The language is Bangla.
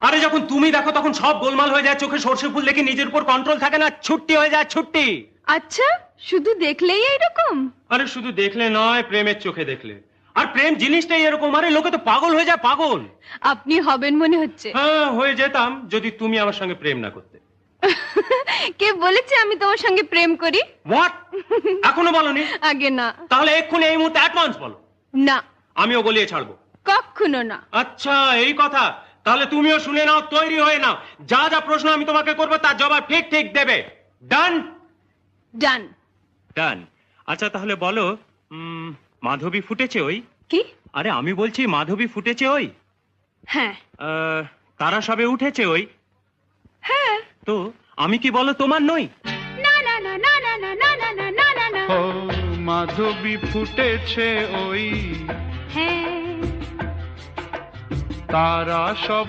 আরে যখন তুমি দেখো তখন সব গোলমাল হয়ে যায়, চোখে সর্ষে ফুল দেখে নিজের উপর কন্ট্রোল থাকে না, ছুট্টি হয়ে যায় ছুট্টি। আচ্ছা, শুধু দেখলেই এইরকম? আরে শুধু দেখলে নয়, প্রেমের চোখে দেখলে। আর প্রেম জিনিসটাই এরকম, আরে লোকে তো পাগল হয়ে যায়, পাগল। আপনি হবেন মনে হচ্ছে। হ্যাঁ, হয়ে যেতাম যদি তুমি আমার সঙ্গে প্রেম না করতে। কে বলেছে আমি তোমার সঙ্গে প্রেম করি? হোয়াট? এখনো বলনি? আগে না। তাহলে এক্ষুনি এই মুহূর্তে অ্যাডভান্স বলো। না, আমিও গলিয়ে ছাড়বো। কখনো না। আচ্ছা এই কথা, তাহলে তুমিও শুনে নাও, তৈরি হয়ে নাও। যা যা প্রশ্ন আমি তোমাকে করবো তার জবাব ঠিক ঠিক দেবে। ডান? ডান। ডান। আচ্ছা তাহলে বলো, মাধবী ফুটেছে ওই? কি? আরে আমি বলছি মাধবী ফুটেছে ওই? হ্যাঁ। তারা সবে উঠেছে ওই? হ্যাঁ। তো আমি কি বলো তোমার নই? না না না না না না না না না না না না। ও মাধবী ফুটেছে ওই, হ্যাঁ। তারা সব